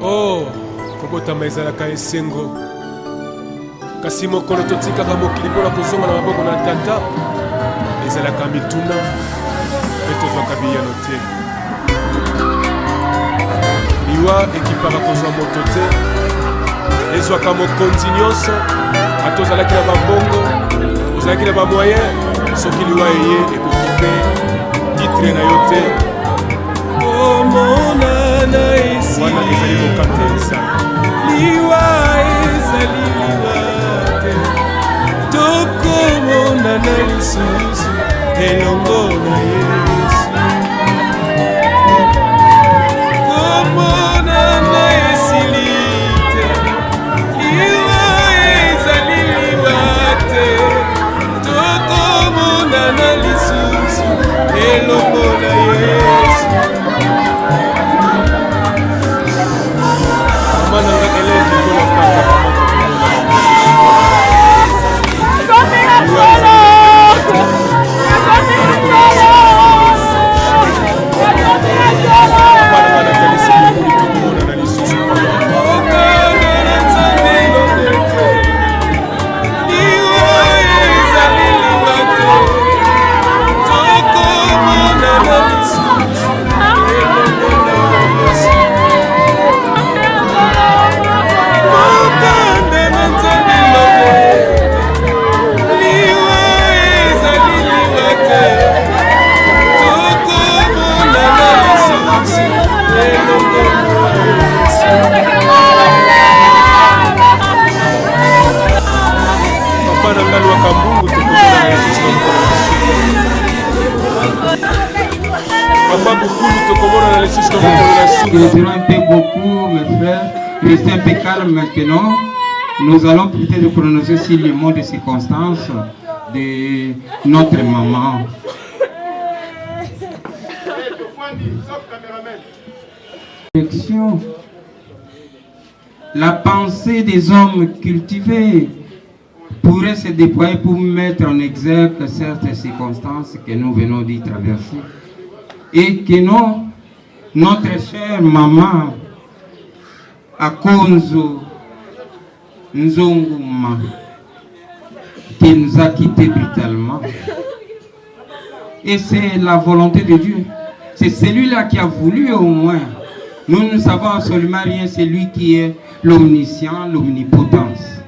Oh, kobotama ezalaka esengo. Kasi mokolo totikaka mokili mpona kozonga na maboko na tata ezalaka mituna mpe tozwaka biyano te. Liwa ekipaka kozwa moto te, ezwaka mokonzi nyonso. Ata ozalaki na bambongo, ozalaki na bamoyen, soki liwa eye ekoki mpe titre na yo te. Omonana esi wana ezali mokante ezala liwa ezali liwa te, tokomonana lisusu elongo na Yesu. Komonana esili te, liwa ezali liwa te, tokomonana lisusu elongo na Yesu. Retirons un peu beaucoup, mes frères. Restez un peu calme maintenant. Nous allons peut-être prononcer sur les mots de circonstance de notre maman. La pensée des hommes cultivés pourrait se déployer pour mettre en exergue certaines circonstances que nous venons d'y traverser et que notre chère maman Akonzo Nzonguma, qui nous a quittés brutalement. Et c'est la volonté de Dieu. C'est celui-là qui a voulu au moins. Nous ne savons absolument rien, c'est lui qui est l'omniscient, l'omnipotence.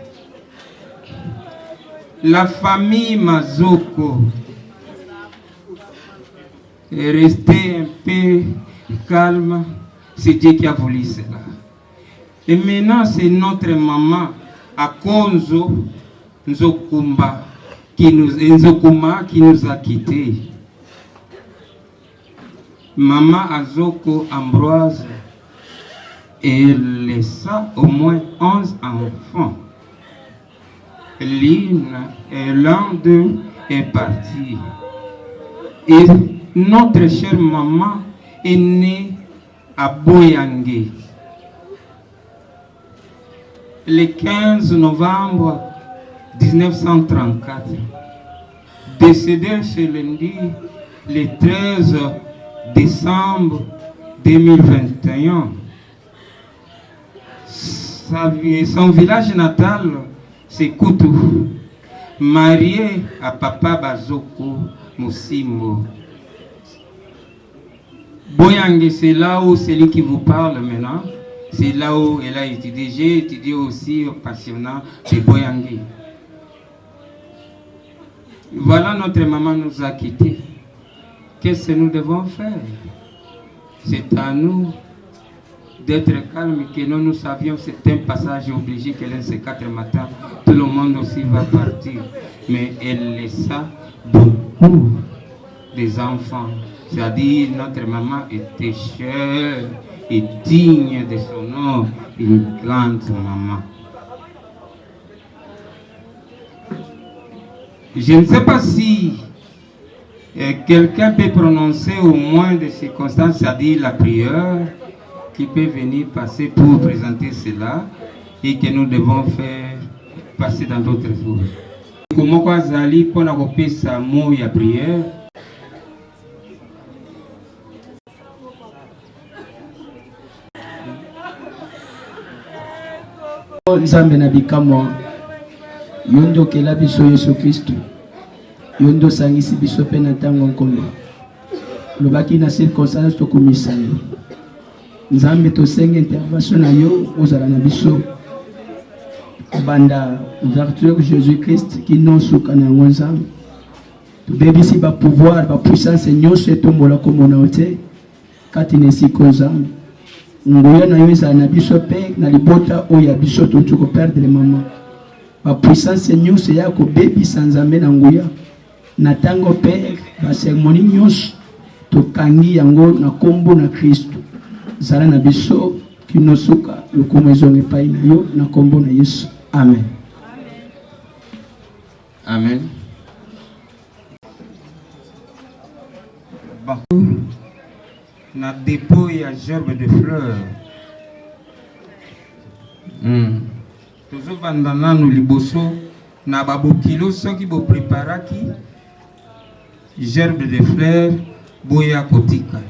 La famille Mazoko est restée un peu calme, c'est Dieu qui a voulu cela. Et maintenant, c'est notre maman Akonzo Nzokuma qui nous a quittés. Maman Azoko Ambroise, elle laissa au moins 11 enfants. L'un d'eux est parti. Et notre chère maman est née à Boyangé le 15 novembre 1934. Décédée chez lundi le 13 décembre 2021. Son village natal, c'est Koutou, mariée à Papa Bazoko Moussimbo. Boyangé, c'est là où celui qui vous parle maintenant, c'est là où elle a étudié. J'ai étudié aussi au passionnat de Boyangé. Voilà, notre maman nous a quittés. Qu'est-ce que nous devons faire? C'est à nous d'être calmes, que nous savions que c'est un passage obligé, que l'un ces 4 matins, tout le monde aussi va partir. Mais elle laissa beaucoup des enfants. C'est-à-dire, notre maman était chère et digne de son nom, une grande maman. Je ne sais pas si quelqu'un peut prononcer au moins des circonstances, c'est-à-dire la prière, qui peut venir passer pour présenter cela et que nous devons faire passer dans d'autres jours. Comment quoi Zali pour la sa mot et prière? Nzambe na bikamwa yondo kela biso Yesu Kristo yondo sangisi biso pe na tango nkolo lobaki na circonstance to komisani Nzambe to senge intervention na yo ozala na biso banda ouverture de Jésus-Christ qui non suka na Nzambe to bebisi ba pouvoir ba puissance nyonso etombola komona ote kati na siko Nzambe nguya na yo ezala na biso pe na libota oyo ya biso totuko perdre mama ba puissance nyonso ya kobebisa Nzambe na nguya na tango pe ba sermonie nyonso tokangi yango na kombo na Kristo zala na biso kinosuka lokumu ezonga epai na yo na kombo na Yesu. Amen. Amen. Na dépôt ya gerbe de fleurs. Tozobanda nanu liboso na babokilo soki bo préparaki gerbe de fleurs boya kotika.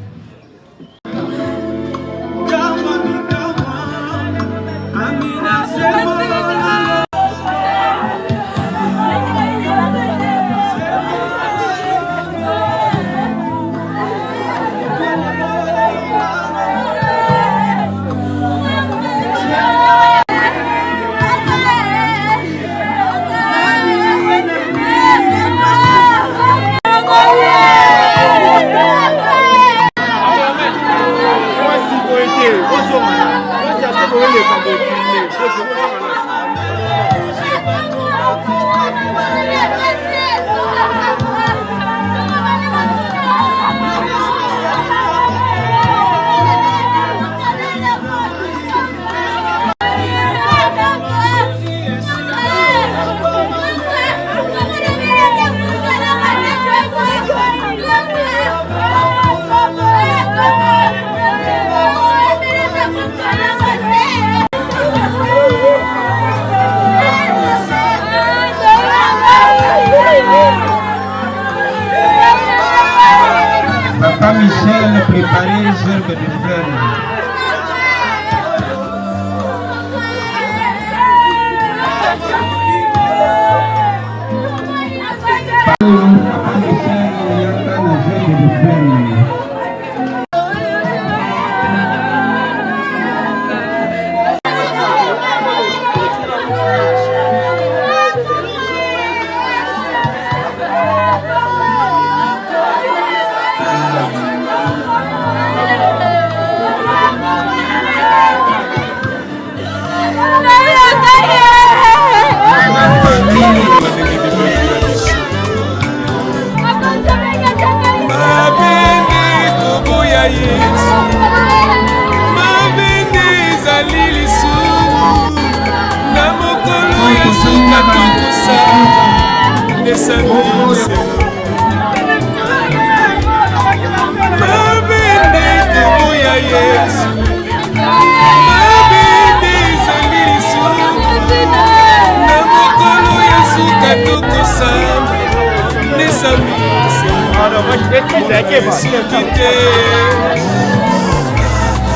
Papa Michel a préparé les herbes de fleurs. Papa Michel a préparé les herbes de fleurs.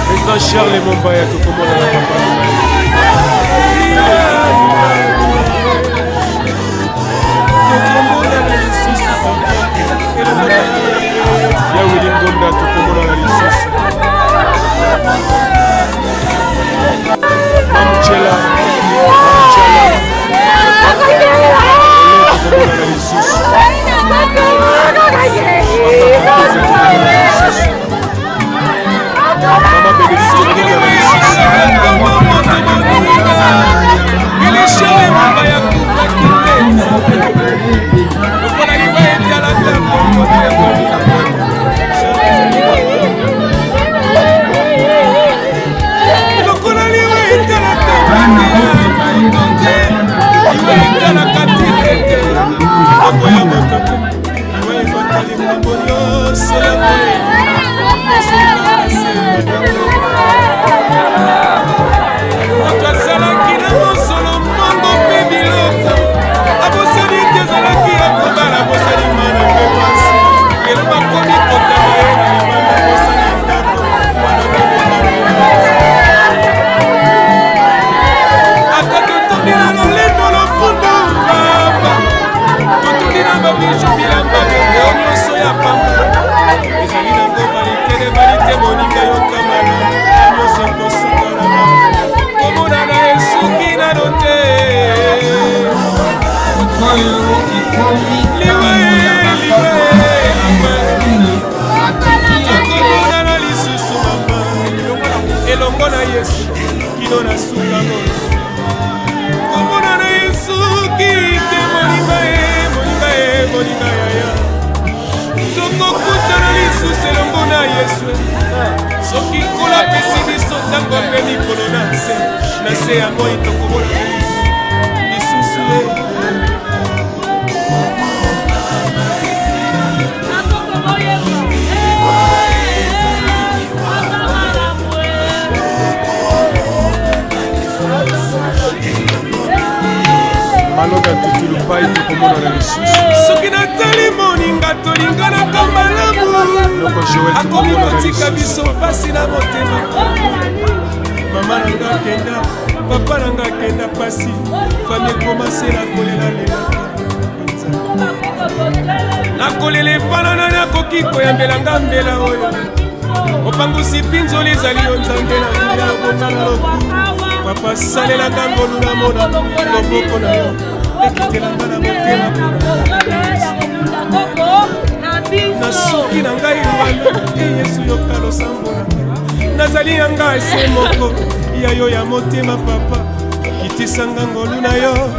Président Charles Mombaya, tout comme on a Mama Bénédicte, tondina lolendo lofundo papa totondina babijo bilamba bende nyonso ya pamba ezali nango valite moninga yokamana nyonso ekosukolama komonana esuki nano te akomonana lisusu mama elongo na yesu kino na suka komonana esuki te moninga yaya tokokutana lisusu elongo na yesu soki nkolo apesi biso ntango mpe mikolo na se ya moi tokomona lisusu maloga tutulupai tokomona na lisusu soki natali moninga tolinganaka malamu akomi kotika biso mpasi na motema mama nanga kenda papa nanga kenda pasi fami ekomasela kolela lelaka nakolela epanana nakoki koyambelanga mbela oyo opangusi mpinzoli ezali yo nzambe na nguya okokana loku papa salelanga ngolu na mona loboko na yo ekitelanga na motema na suki na ngai wana yesu yoka losambo na ngai nazali ya ngai se moko ya yo ya motema papa kitisanga ngolu na yo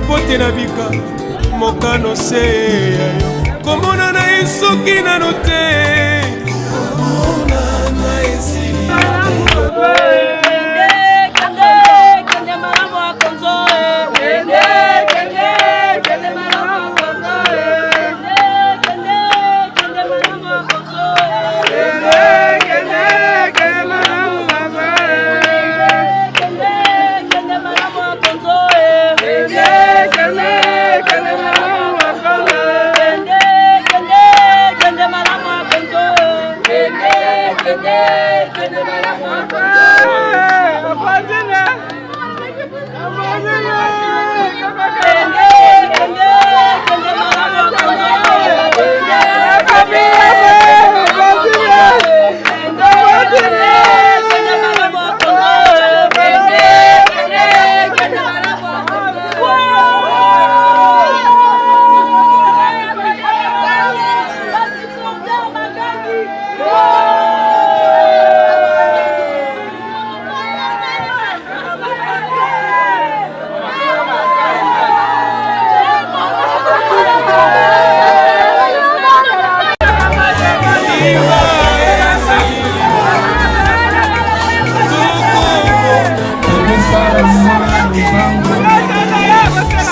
pote na bika mokano se ya yo komona na esoki nano te komona na esili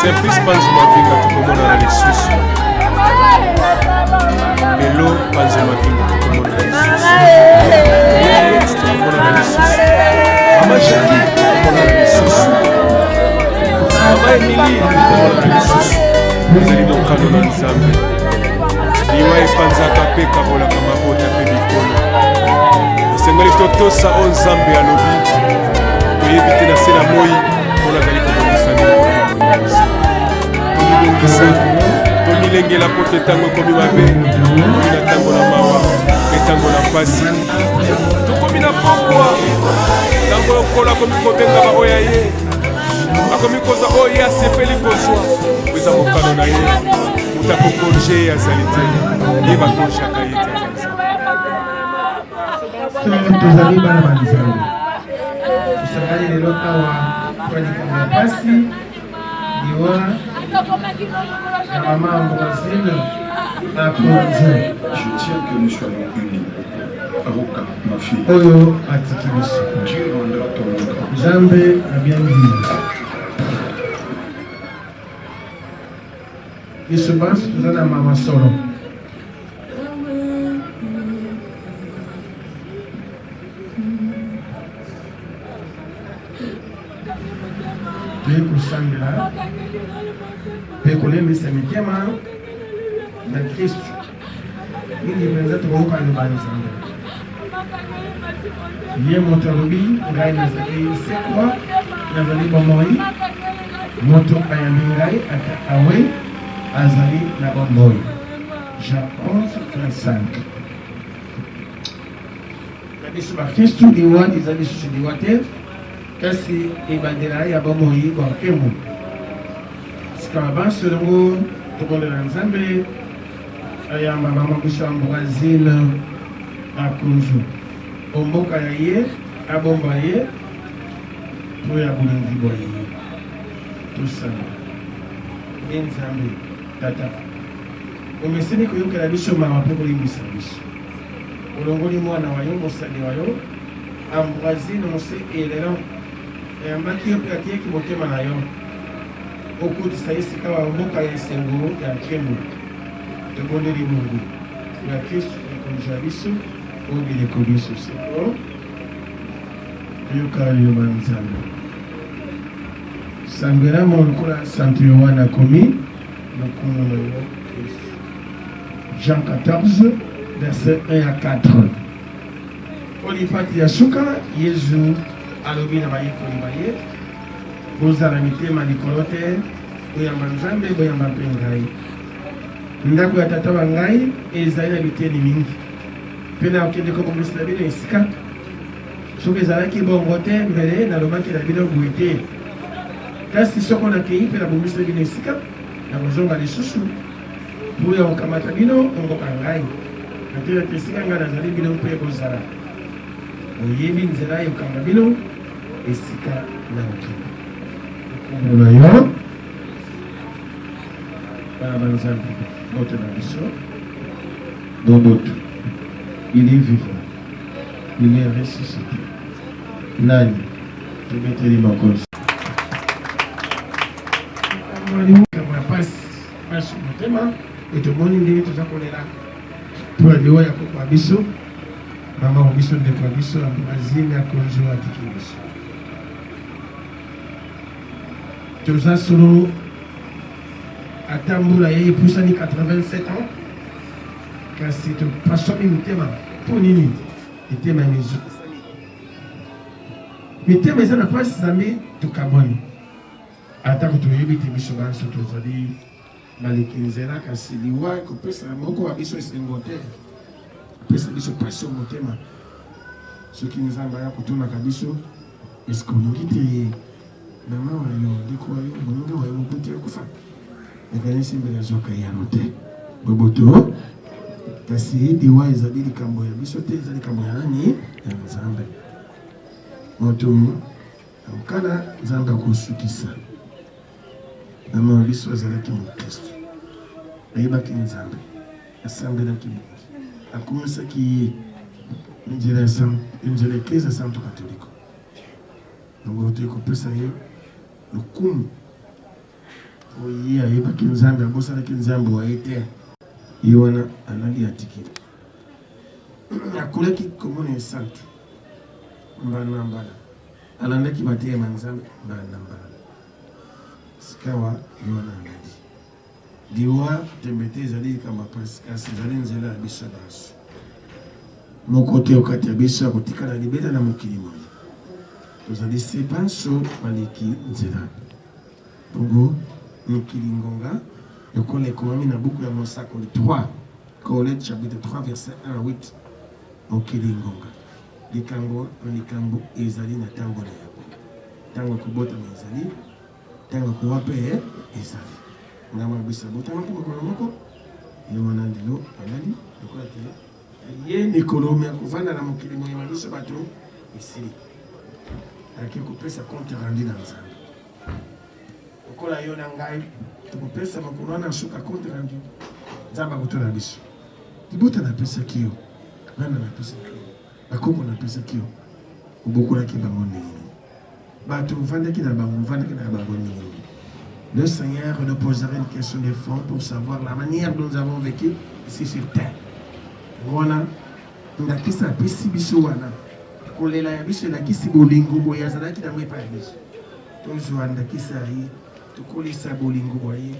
Simplice Panzema Vinga tukomona na lisusu Elo Panzema Vinga tukomona na lisusu tukomona na lisusu Mama Jackie tukomona na lisusu Mama Emilie tukomona na lisusu ezali dokano na nzambe liwa epanzaka mpe kabolaka mabota mpe bikolo esengeli totosa o nzambe alobi toyebi te na se na moi mpona azali kobongisani tomilengela po te ntango ekomi mabe tokomi na ntango na mawa mpe ntango na mpasi tokomi na pokwa ntango lokola akomi kobenga baoyo ya ye akomi kozwa oyo ye asepeli kozwa eza mokano na ye moto akokonje ye azali te ye bakonjaka ye te tozali bana ba nzambe tosangani lelo awa twalikanga mpasi liwa na mama Ambroisine na Claudine. Je tiens que nous soyons unis. Aruka, ma fille. Oyo atiki biso. Dieu rendra ton nom. Nzambe abiambili. Biso basi toza na mama solo. Toye kusangela mpe kolembisa mitema na Kristu mingi mpenza tokoyoka liloba ya Nzambe. Ye moto alobi ngai nazali sekwa nazali bomoi moto ayambi ngai ata awe azali na bomoi. Jean 11:35. Biso bakristu liwa eza lisusu liwa te kasi ebandela ya bomoi bwa nkembo. Sika mabanso elongo tokondela nzambe ayamba mama biso ya mbokazile akunzu omboka ya ye abomba ye po ya bolingi bwa ye tosala ye nzambe tata omeseni koyokela biso mawa mpe kolimbisa biso olongoli mwana wa yo mosali wa yo ambrazine mose elelo eyambaki yo mpe atiyeki motema na yo okutisa ye sika wa mboka ya esengo ya nkembo tokondeli mungu ya kristu ekonza biso obileko biso seko toyoka liloba nzambe sangwelamo lokola santo yohana akomi na kombo na yo kristu. Jean 14 verset 1 à 4. Olifati ya suka Yesu alobi na bayekoli baye bozala mitema likolo te boyamba nzambe boyamba mpe ngai. Ndako ya tata wa ngai ezali na biteni mingi mpe na okende kobongisela bino esika soki ezalaki bongo te mbele nalobaki na bino boye te kasi soko nakei mpe nabongisela bino esika na kozonga lisusu po ya kokamata bino omboka ngai natela te esika ngai nazali bino mpe kozala oyebi nzela yokanga bino esika na okende kombo na yo bana banzambe bote na biso boboto il est vivant il est ressuscité nani tobeteli makosi pasi motema etomoni ndenge toza kolela mpo ya liwa ya koko ya biso mama wa biso ndeko ya biso ambrazine akonzo atiki biso toza solo ata mbula ye epusani 87 ans kasi topasomi mitema mpo nini mitema ya mizu mitema eza na mpasi zambe tokaboni atako toyebi te biso banso tozali baleki nzela kasi liwa ekopesa moko wa biso esengo te apesa biso pasio motema soki nzambe aya kotunaka biso eske olingi te mama wa yo ndeko wa yo moninga wa yo mobuti akufa ekanisi mbele azoka yano te boboto kasi liwa ezali likambo ya biso te eza likambo ya nani ya nzambe moto amokana nzambe akosukisa mama wa biso azalaki mokristo ayebaki nzambe asambelaki mingi akumisaki nzela eklise ya santo katoliko yango toyi kopesa ye lokumu oye ayebaki nzambe abosalaki nzambe waye te ye wana anali atiki akolaki komona esantu mbala na mbala alandaki bateyema nzambe mbala na mbala sikawa ye wana anali liwa tembe te ezali likambo mpasi kasi ezali nzela ya biso banso moko te okati ya biso ya kotikala libela na mokili moyi tozali se banso baleki nzela bongo mokili ngonga lokola ekomami na buku ya mosakoli 3 Colette chapitre 3 verset 1 à 8 mokili ngonga likambo ezali na ntango na yango ntango kobotama ezali ntango kowa mpe ezali ngama bisa botama mpo mokolo moko ye wana lelo alali lokola te ye mikolo ya kovanda na mokili moyema biso bato esili alaki kopesa compte rendu na nzambe lokola yo na ngai tokopesa makolo wana suka compte rendu nzambe akotala biso libota napesaki yo bana napesaki yo bakoko napesaki yo obokolaki bango ndenge bato ovandaki na bango ovandaki na bango ndenge. Le Seigneur nous posera une question de fond pour savoir la manière dont nous avons vécu ici sur terre. Voilà, nous avons fait pesi biso wana. Kolela ya biso na kisi bolingo boya zalaki na mwepa ya biso. Toujours ndakisa yi, tukolisa bolingo boye.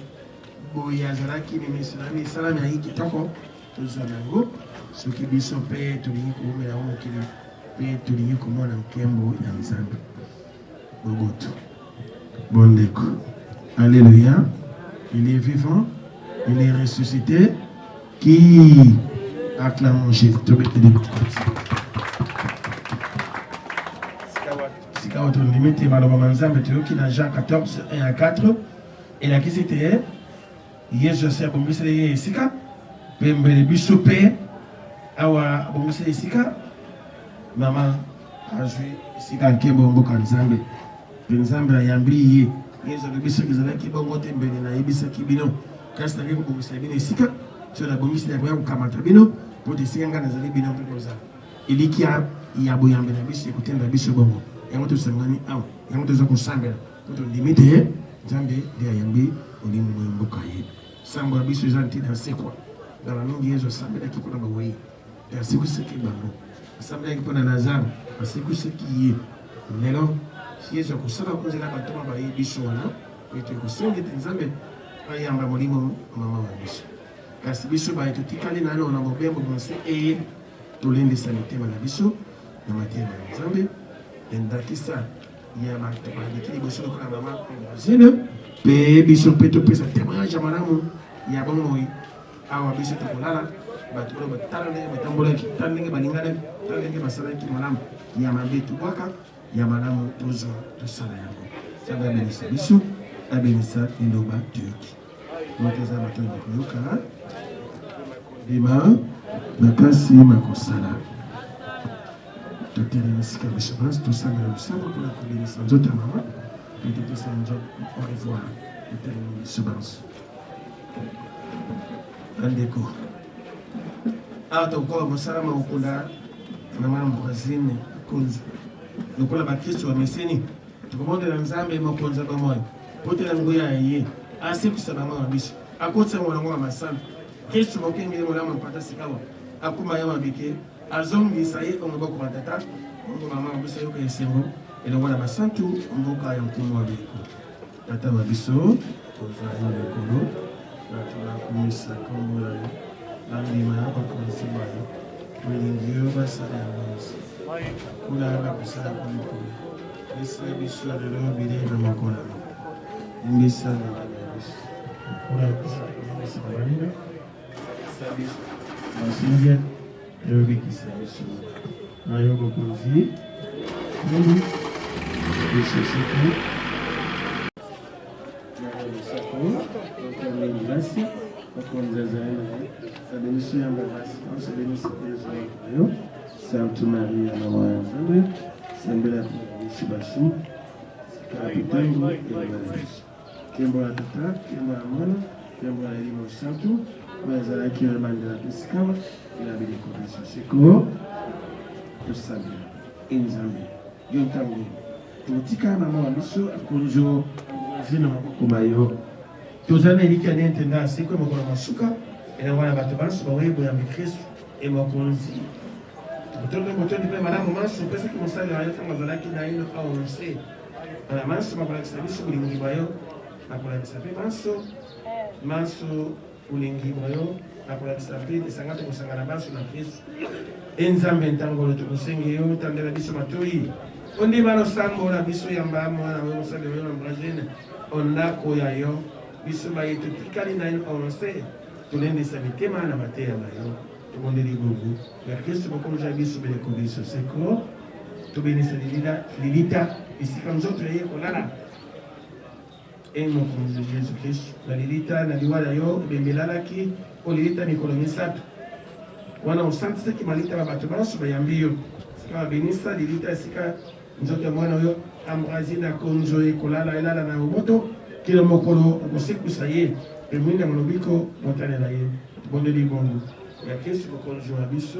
Boya zalaki ni misalami salami ayi kitoko. Toujours nango, soki biso pe tulingi komela omokili pe tulingi komona nkembo ya nzambe. Boboto. Bondeko. Alléluia. Il est vivant, il est ressuscité, qui acclame Jésus. Limite malheureusement qui dans Jean 14 1 à 4 et là qui c'était Yesu c'est bon c'est sika bembele bisopé awa bon c'est sika maman a joué sika kembo mboka nzambe nzambe ayambi Yesu biso kizala kibongo tembele na yebisa kibino kasi na ngeko bon c'est bino sika sur la bombe c'est ya kukamata bino pour desinga na zali bino pour ça ilikia ya boyambe na biso kutenda biso bongo yango tosangani awa yango toza kosambela to limite nzambe de ayambi olimu mboka ye sambo ya biso eza ntina sekwa ngala mingi yesu asambelaki mpona bawaye asekuseki bango asambelaki mpona lazaro asekuseki ye lelo yesu akosala konzela batoma baye biso wana ete kosenga ete nzambe ayamba molimo mama wa biso kasi biso baye totikali nano na mobembo bonse eye tolendisa mitema na biso na mateya na nzambe endakisa ya matematikili liboso lokola mama zene pe biso mpe topesa témoignage ya malamu ya bomoi awa biso tokolala bato oyo batala ndenge batambolaki tala ndenge balinganaki tala ndenge basalaki malamu ya mabe tobwaka ya malamu tozwa tosala yango nzambe abenisa biso abenisa liloba turki moto eza bato oyo bakoyoka bima makasi makosala totelemesika biso bansi tosangela bisango mpona kobimisa nzoto ya mama ete tosala nzoto au revoir totelemi biso bansi bandeko awa tokoka mosala maokunda na mamboisine akonzi lokola bakristo bameseni tokomondela nzambe mokonzi bamoya potela nguya ya ye asekisa bamama biso akotisa molango ya masana kristo mokengeli molamo mpata sikawa akuma ye mabike azongisa ye omoboko matata ongo mama biso yoka esengo elongo na basantu mboka ya mkumu wa biko tata wa biso ozali lekolo natulakumisa kombo na yo nandima ya bakonzi bayo tolingi yo basala ya bonzi kulanga kosala kolikolo esa biso lelo bilei na makolano imbisa na ndani ya biso kulakisa komisa balina esa biso basindia eyobikisa biso nayo bokonzi nini biso seko nayomisako okomeli basi okonzi azali na ye sabemiso yamba basi osabemiso ezo nayo Sainte Maria mama ya Nzambe sembela biso basi kapitengo ya biso kembo ya tata kembo ya mwana kembo ya elimo santu bazalaki ebandela tosikawa elabeli kobiso seko tosambela enzambe yo ntango totika mama wa biso akonzo zina maboko mayo tozali na eliki ya nentenda seko mokolo masuka elongo na bato banso baoyeboyambi kristu emokonzi totondo motondi mpe malamu manso opesaki mosali wayo ntango azalaki na ino aonse na manso makolakisa biso bolingi bayo nakolakisa mpe manso bolingi bayo nakolakisa mpe esanga tokosangana banso na kristu enzambe ntangolo tokosengi yo tandela biso matoi ondima losambola biso yamba mwana oyo mosali oyo na bragene ondako ya yo biso baye totikali na ino aonse tolendisa mitema na mateya na yo tobondeli bobu ya kristu mokonzi ya biso beleko biso seko tobenisa lilita esika nzoto ya ye kolala mokonzi yesu kristu na lilita na liwa na yo ebembelalaki o lilita mikolo misato wana osantisaki malita ba bato banso bayambi yo sika babenisa lilita esika nzoto ya mwana oyo ambrasi na konzo ekolala elala na omoto kila mokolo okosekusa ye emwinda molobiko motalela ye tobondeli bongo ya kristu mokonzi wa biso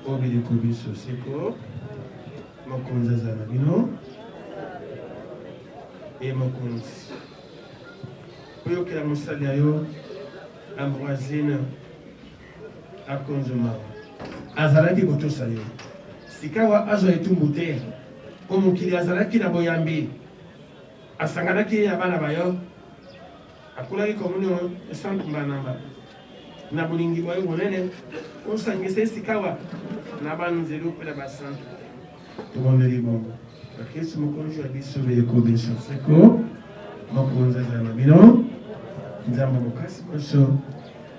obeleko biso seko mokonzi aza na bino e mokonzi oyokela mosali ya yo ambroisine akonzoma azalaki kotosa yo sikawa azwa etumbu te omokili azalaki na boyambi asanganaki ya bana bayo akulaki komunio esantumbanamba na bolingi bayo monene osangisa esikawa na banzelu mpe na basantu tobondeli bongo bakristu mokonzi ya biso beleko biso seko mokonzi azala na bino nzambe mokasi nyonso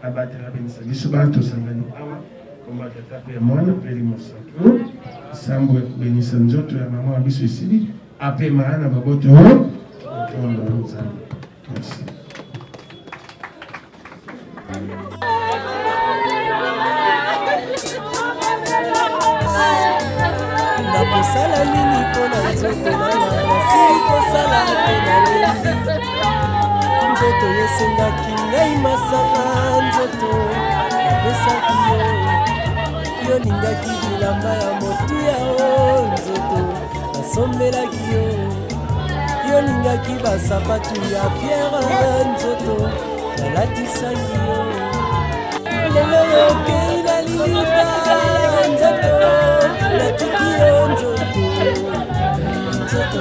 abatela benisa biso bana tosangani awa komba tata mpe ya mwana mpe limosantu nsambo ebenisa nzoto ya mama ya biso esili apema na baboto otondo nzambe. Merci. nakosala nini mpona nzoto nanga nasili kosala mpona lendi nzoto yesengaki ngai masanga nzoto napesaki yo lingaki bilamba ya motuya o nzoto nasombelaki yo lingaki basapatu ya pierre nzoto nalatisaki yo lelo yokei na lilita nzoto natiki yo nzoto nzoto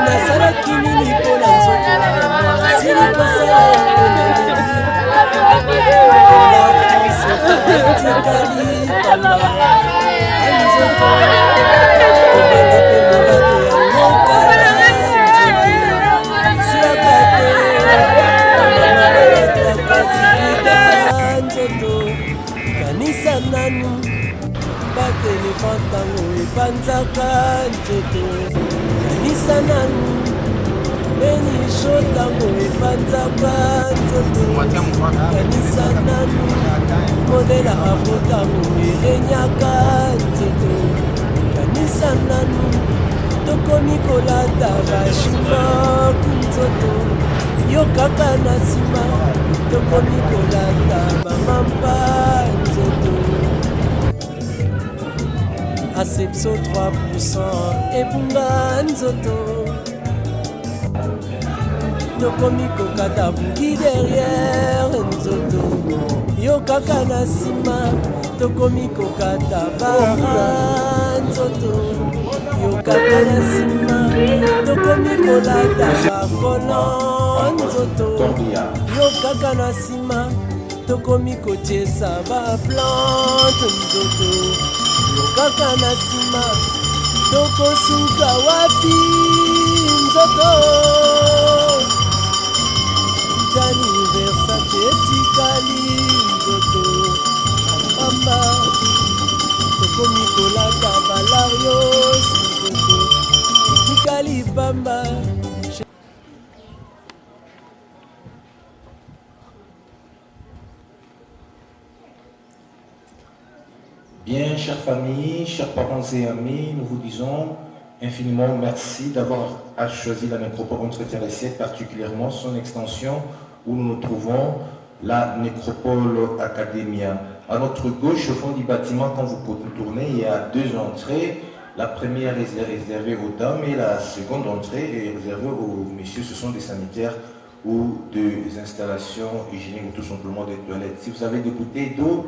nasalaki nini mpona nzoto nasili kosala tikali pamba anzoto obanda mpe molato ya moka silaka te amamalakazilikaka nzoto kanisa nanu batelefon ntango epanzaka nzoto kanisa nanu benisho ntango epanzaka nzoto kanisa nanu modela afro ntango elenyaka nzoto kanisa nanu tokomi kolata bashimaku nzoto yo kaka na nsima tokomi kolata bamampa nzoto Acepso 3% ebunga nzoto tokomi kokata buki derrière nzoto yo kaka na nsima tokomi kokata bara nzoto yo kaka na nsima tokomi kolata bakolo nzoto yo kaka na nsima tokomi kotiesa baplante nzoto yo kaka na nsima tokosuka wapi nzoto jani versate etikali nzoto pamba tokomi kolata balarios nzoto etikali pamba. Bien, chère famille, chers parents et amis, nous vous disons infiniment merci d'avoir choisi la nécropole Entretien des siècles, particulièrement son extension où nous nous trouvons, la Nécropole Academia. À notre gauche, au fond du bâtiment, quand vous pouvez tourner, il y a deux entrées. La première est réservée aux dames et la seconde entrée est réservée aux messieurs. Ce sont des sanitaires ou des installations hygiéniques ou tout simplement des toilettes. Si vous avez des bouteilles d'eau,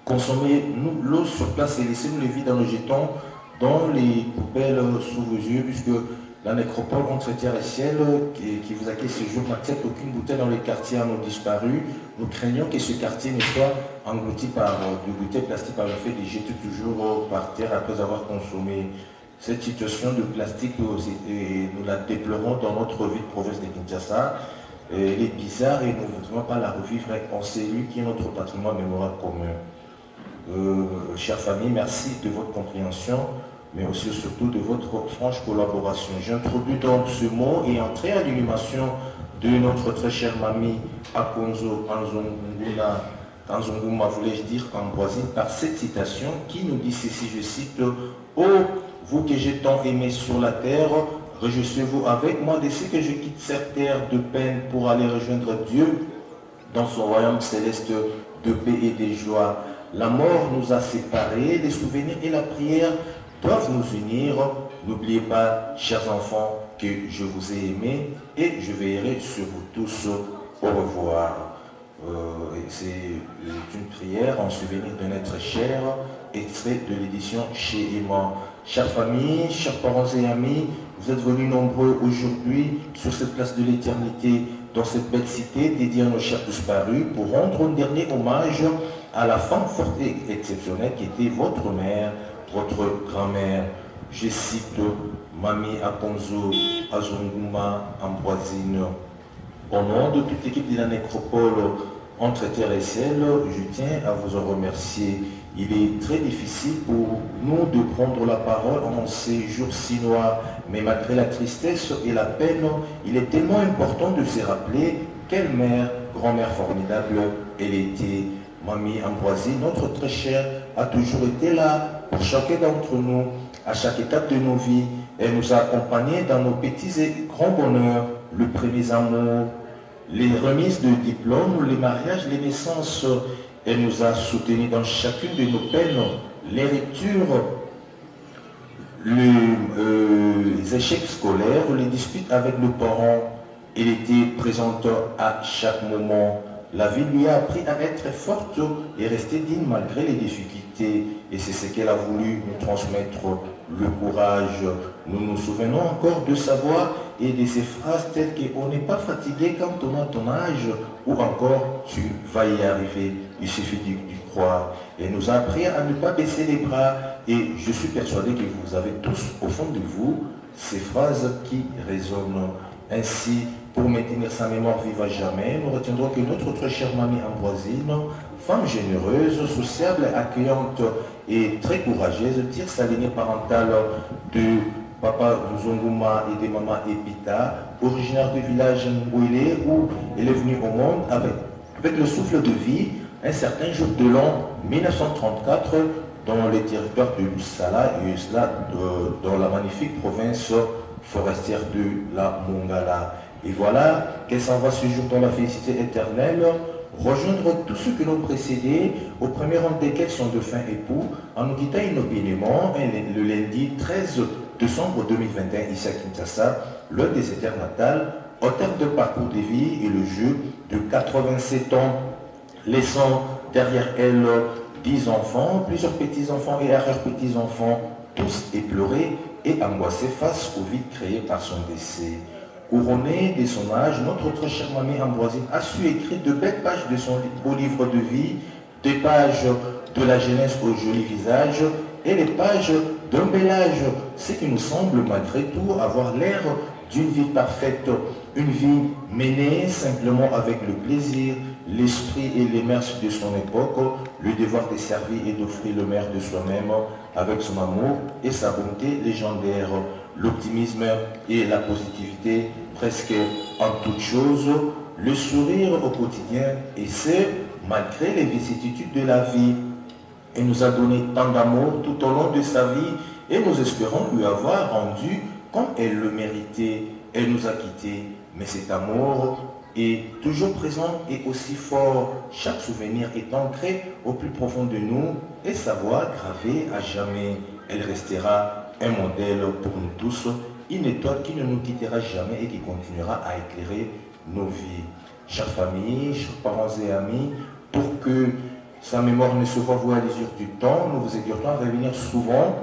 consommez l'eau sur place et laissez-nous les vides dans nos jetons dans les poubelles sous vos yeux, puisque la Nécropole Entretien les ciels qui vous accueille ce jour n'accepte aucune bouteille dans les quartiers en eau disparus. Nous craignons que ce quartier ne soit englouti par des bouteilles plastiques par le fait de jeter toujours par terre après avoir consommé. Cette situation de plastique, nous la déplorons dans notre ville province de Kinshasa. Elle est bizarre et nous ne voudrions pas la revivre en celui qui est notre patrimoine mémorial commun. Chère famille, merci de votre compréhension, mais aussi surtout de votre franche collaboration. J'introduis donc ce mot et entrer à l'animation de notre très chère mamie Akonzo Anzonguma, voulais-je dire, Ambroisie, par cette citation qui nous dit ceci, je cite, « Oh, vous que j'ai tant aimé sur la terre, réjouissez-vous avec moi de ce que je quitte cette terre de peine pour aller rejoindre Dieu dans son royaume céleste de paix et de joie. La mort nous a séparés, les souvenirs et la prière doivent nous unir. N'oubliez pas, chers enfants, que je vous ai aimés et je veillerai sur vous tous. Au revoir. C'est une prière en souvenir de notre cher, extrait de l'édition chez Emma. Chère famille, chers parents et amis, vous êtes venus nombreux aujourd'hui sur cette place de l'éternité, dans cette belle cité dédiée à nos chers disparus, pour rendre un dernier hommage à la femme forte et exceptionnelle qui était votre mère, votre grand-mère. Je cite Mamie Aponzo Azonguma Ambroisine. Au nom de toute l'équipe de la nécropole entre terre et ciel, je tiens à vous en remercier. Il est très difficile pour nous de prendre la parole en ces jours si noirs, mais malgré la tristesse et la peine, il est tellement important de se rappeler quelle mère, grand-mère formidable elle était. Mamie Ambroisine, notre très chère, a toujours été là pour chacun d'entre nous, à chaque étape de nos vies. Elle nous a accompagnés dans nos petits et grands bonheurs, le premier amour, les remises de diplômes, les mariages, les naissances. Elle nous a soutenus dans chacune de nos peines, les ruptures, les échecs scolaires, les disputes avec nos parents. Elle était présente à chaque moment. La vie lui a appris à être forte et rester digne malgré les difficultés. Et c'est ce qu'elle a voulu nous transmettre, le courage. Nous nous souvenons encore de sa voix et de ses phrases telles qu'on n'est pas fatigué quand on a ton âge, ou encore tu vas y arriver, il suffit d'y croire. Elle nous a appris à ne pas baisser les bras et je suis persuadé que vous avez tous au fond de vous ces phrases qui résonnent. Ainsi, pour maintenir sa mémoire vive à jamais, nous retiendrons que notre très chère mamie Ambroisine, femme généreuse, sociable, accueillante et très courageuse, tire sa lignée parentale de Papa Zonguma et de Maman Epita, originaire du village Mbouilé, où elle est venue au monde avec le souffle de vie un certain jour de l'an 1934 dans les territoires de Lusala et cela dans la magnifique province forestière de la Mongala. Et voilà qu'elle s'en va ce jour dans la félicité éternelle, rejoindre tous ceux qui l'ont précédé, au premier rang desquels son défunt époux, en nous quittant inopinément le lundi 13 décembre 2021 ici à Kinshasa, l'un des ses terres natales, au terme de parcours de vie et le jeu de 87 ans, laissant derrière elle 10 enfants, plusieurs petits-enfants et arrière-petits-enfants, tous éplorés et angoissés face au vide créé par son décès. Couronnée de son âge, notre très chère mamie Ambroisine a su écrire de belles pages de son beau livre de vie, des pages de la jeunesse au joli visage et les pages d'un bel âge, ce qui nous semble malgré tout avoir l'air d'une vie parfaite, une vie menée simplement avec le plaisir, l'esprit et les mœurs de son époque, le devoir de servir et d'offrir le meilleur de soi-même avec son amour et sa bonté légendaire, l'optimisme et la positivité presque en toutes choses, le sourire au quotidien et ce, malgré les vicissitudes de la vie. Elle nous a donné tant d'amour tout au long de sa vie et nous espérons lui avoir rendu comme elle le méritait. Elle nous a quittés, mais cet amour est toujours présent et aussi fort. Chaque souvenir est ancré au plus profond de nous et sa voix gravée à jamais. Elle restera un modèle pour nous tous, une étoile qui ne nous quittera jamais et qui continuera à éclairer nos vies. Chère famille, chers parents et amis, pour que sa mémoire ne se voie vouée à l'usure du temps, nous vous exhortons à revenir souvent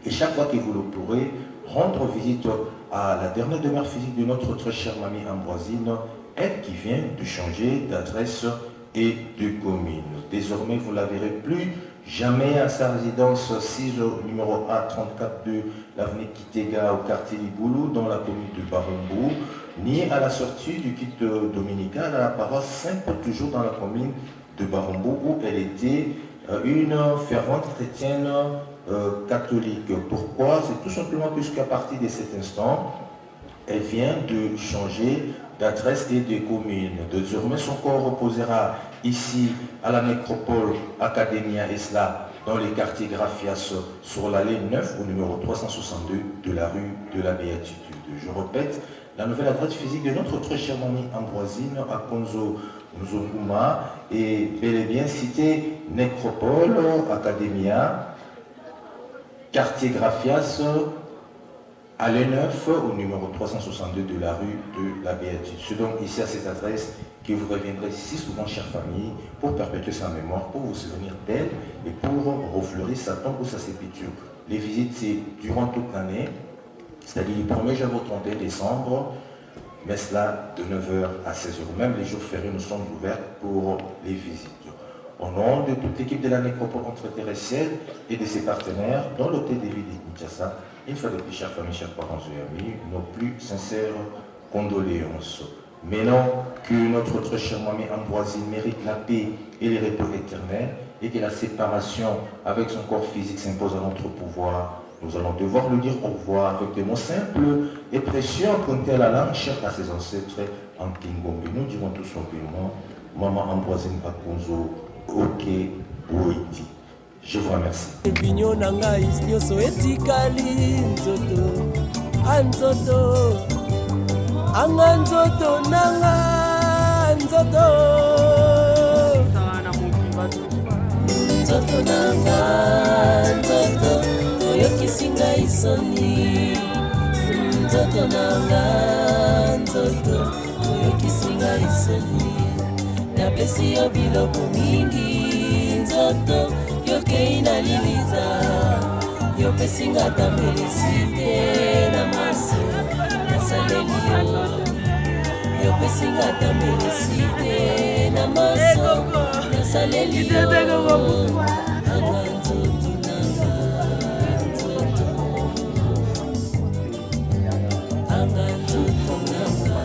et chaque fois que vous le pourrez, rendre visite à la dernière demeure physique de notre très chère mamie Ambroisine, elle qui vient de changer d'adresse et de commune. Désormais, vous ne la verrez plus jamais à sa résidence 6 au numéro A34 de l'avenue Kitega au quartier Liboulou dans la commune de Barumbu, ni à la sortie du culte dominical à la paroisse Saint-Paul, toujours dans la commune de Barumbu, où elle était une fervente chrétienne catholique. Pourquoi? C'est tout simplement puisqu'à partir de cet instant, elle vient de changer d'adresse et de commune. Désormais, son corps reposera ici à la nécropole Academia et cela dans les quartiers Grafias sur l'allée 9 au numéro 362 de la rue de la Béatitude. Je répète, la nouvelle adresse physique de notre très chère mamie Ambroisine à Konzo Nzonguma est bel et bien cité Nécropole, Academia, quartier Grafias, allée 9 au numéro 362 de la rue de la Béatitude. C'est donc ici à cette adresse que vous reviendrez si souvent, chère famille, pour perpétuer sa mémoire, pour vous souvenir d'elle et pour refleurir sa tombe ou sa sépulture. Les visites, c'est durant toute l'année, c'est-à-dire du 1er janvier au 31 décembre, mais cela de 9h à 16h. Même les jours fériés, nous sommes ouverts pour les visites. Au nom de toute l'équipe de la Nécropole entre terre et ciel et de ses partenaires, dans l'hôtel des villes de Kinshasa, une fois de plus, chers familles, chers parents et amis, nos plus sincères condoléances. Maintenant que notre très chère mamie Ambroisine mérite la paix et les repos éternels et que la séparation avec son corps physique s'impose à notre pouvoir, nous allons devoir lui dire au revoir avec des mots simples et précieux empruntés à la langue chère à ses ancêtres en Kingombe. Nous dirons tout simplement Maman Ambroisine Akonzo Ok Boiti. Je vous remercie. Anganzoto nanga nzoto nzoto nanga nzoto oyokisinga isoni nzoto nanga nzoto oyokisinga isoni napesi yo biloko mingi nzoto yokei na liliza yopesinga tambelisite na maso nasalelio yopesinga tambelisite na maso nasalelio anga nzoto nanga nzoto anga nzoto nanga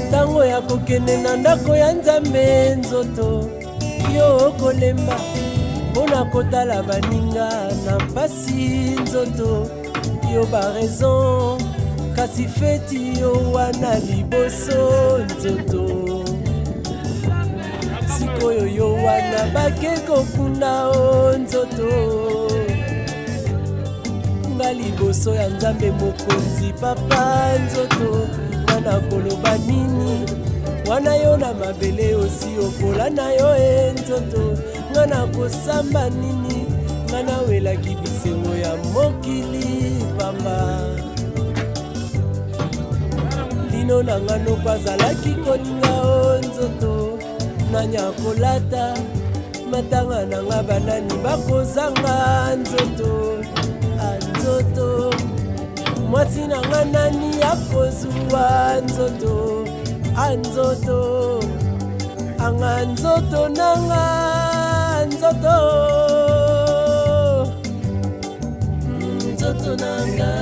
ntango ya kokende na ndako ya nzambe nzoto yo okolemba mpona kotala baninga na mpasi nzoto yo baraison kasi feti yo wana liboso nzoto sikoyo yo wana bake kokunda o nzoto nga liboso ya nzambe mokonzi papa nzoto wana koloba nini wana yo na mabele osi okola na yo nzoto nga na kosamba nini nga nawelaki bisengo ya mokili pamba lino na nga noko azalaki kolinga o nzoto nanya kolata matanga na nga banani bakozanga nzoto anzoto mwasi na nga nani akozwa nzoto anzoto anga nzoto nanga nzoto nzoto nanga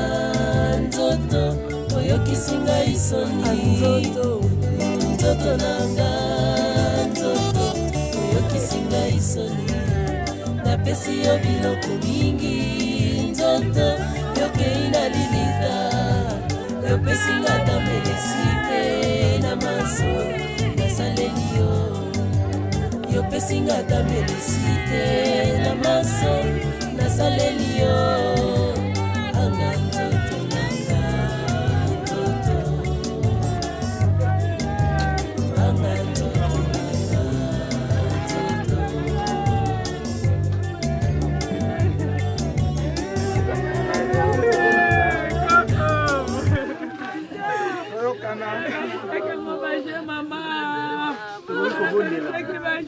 nzoto oyokisinga isoni nzoto nzoto nanga nzoto oyokisinga isoni napesi yo biloko mingi nzoto yokei na lilita yopesinga tambelisite na maso nasaleli yo yopesinga tambelisite na maso nasaleli yo anga nzoto nanga nzoto anga nzoto nanga nzoto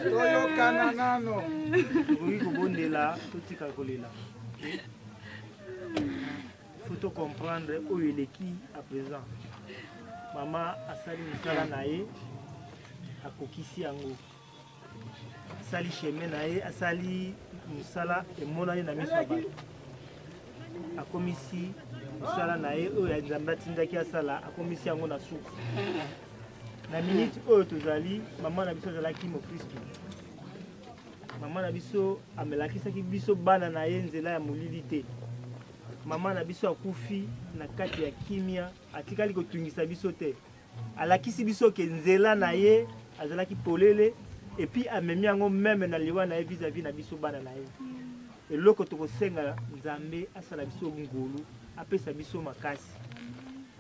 toyokana nano tokoki kobondela totika kolela faut to comprendre oyo eleki à présent mama asali misala na ye akokisi yango asali chemin na ye asali mosala emonani na miso ya bato akomisi mosala na ye oyo nzambe atindaki asala akomisi yango na suka na minute oyo tozali mama na biso azalaki mokristo mama na biso amelakisaki biso bana na ye nzela ya molili te mama na biso akufi na kati ya kimia atikali kotungisa biso te alakisi biso ke nzela na ye azalaki polele et puis amemi yango même na liwa na ye vis-à-vis na biso bana na ye eloko tokosenga nzambe asala biso ngolu apesa biso makasi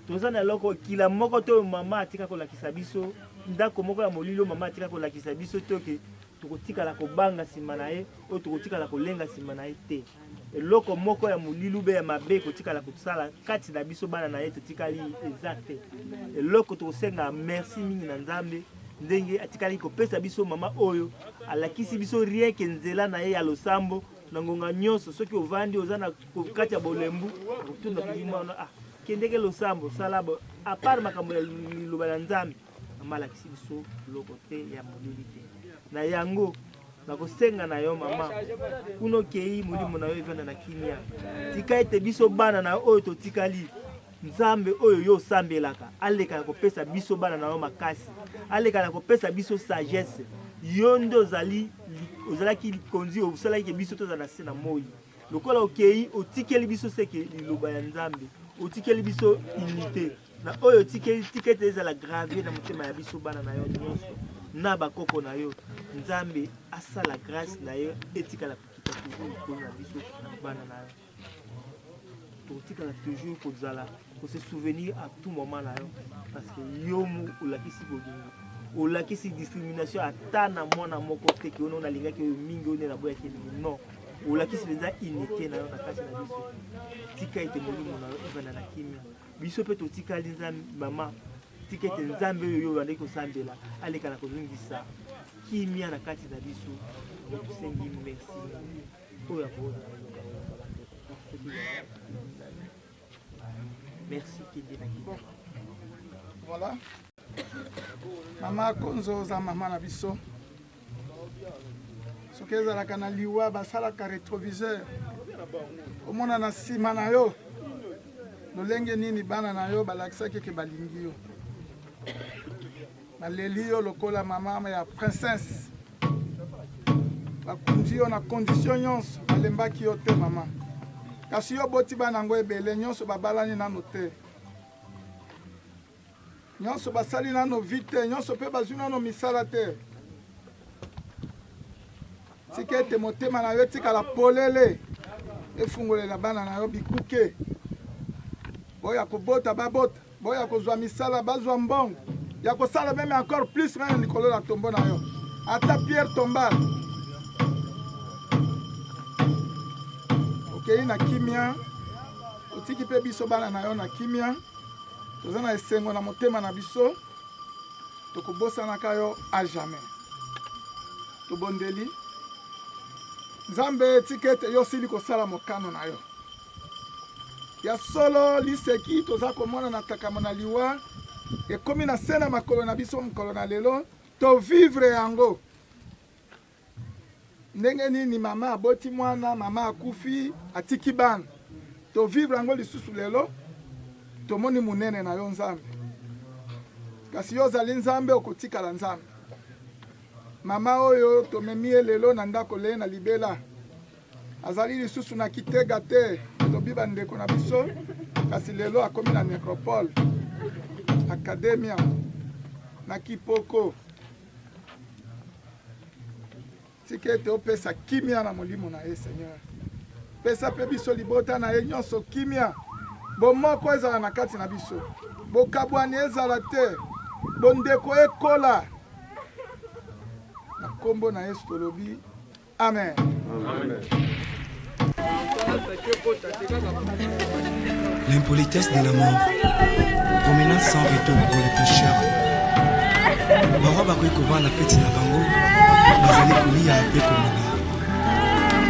toza na eloko kila moko to mama atika kolakisa biso ndako moko ya molilo mama atika kolakisa biso to ke tokotikala kobanga nsima na ye oyo tokotikala kolenga nsima na ye te eloko moko ya molilo be ya mabe kotikala kosala kati na biso bana na ye totikali eza te eloko tokosenga merci mingi na nzambe ndenge atikali kopesa biso mama oyo alakisi biso rien ke nzela na ye ya losambo na ngonga nyonso soki ovandi oza na kati ya bolembu okotunda kidimana kendeke losambo salabo apart makambo ya liloba ya nzambe mama alakisi biso loko te ya molili te na yango nakosenga na yo mama kuno kei molimo na yo evanda na kimia tika ete biso bana na oyo totikali nzambe oyo yo osambelaka aleka na kopesa biso bana na yo makasi aleka na kopesa biso sagesse yo nde ozalaki likonzi osalaki biso tozala na se na moi lokola okei otikeli biso seke liloba ya nzambe otikeli biso unité na oyo otikeli tikete ezala gravier na motema ya biso bana na yo nyonso na bakoko na yo nzambe asala grâce na yo etikala kokita toujours na biso bana na yo totikala toujours kozala se souvenir à tout moment là parce que yo olakisi bolingo olakisi discrimination ata na mwana moko te ke ono nalingaki oyo mingi one na boya kelingi non olakisi penza unité na yo na kati na biso tika ete molimo na yo evanda na kimia biso mpe totikali nzambe mama tika ete nzambe oyo yo bandeki kosambela aleka na kozongisa kimia na kati na biso tosengi merci oyo akoza merci voilà mama konzo za mama na biso soki ezalaka na liwa basalaka rétroviseur omona na nsima na yo lolenge nini bana na yo balakisaki eke balingi yo baleli yo lokola mama ya princesse bakundi yo na condition nyonso balembaki yo te mama kasi yo boti bana yango ebele nyonso babalani nano te nyonso basali nano vite nyonso mpe bazwi nano misala te tika ete motema na yo etikala polele efungolela bana na yo bikuke boya kobota babota boya kozwa misala bazwa mbongo ya kosala meme encore plus meme likolo na tombo na yo ata pierre tombal okei na kimia otiki mpe biso bana na yo na kimia toza na esengo na motema na biso tokobosanaka yo a jamais tobondeli nzambe etika ete yo sili kosala mokano na yo ya solo liseki toza komona na takama na liwa ekomi na se na makolo na biso mokolo na lelo tovivre yango ndenge nini mama aboti mwana mama akufi atiki bana tovivre yango lisusu lelo tomoni munene na yo nzambe kasi yo ozali nzambe okotikala nzambe mama oyo tomemi ye lelo na ndako le na libela azali lisusu na kitega te tobi bandeko na biso kasi lelo akomi na necropole academia na kipoko tika ete opesa kimia na molimo na ye seigneur pesa mpe biso libota na ye nyonso kimia bomoko ezala na kati na biso bokabwani ezala te bondeko ekola na kombo na yesu tolobi amen, amen. L'impolitesse de la mort, promenade sans retour pour les pécheurs. Bawa bakoki kovanda feti na bango bazali kolia mpe komela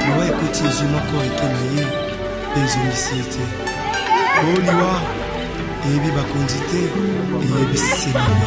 bawa ekoti ezwi moko ete na ye mpe ezongisi ye te oliwa eyebi bakonzi te eyebi senene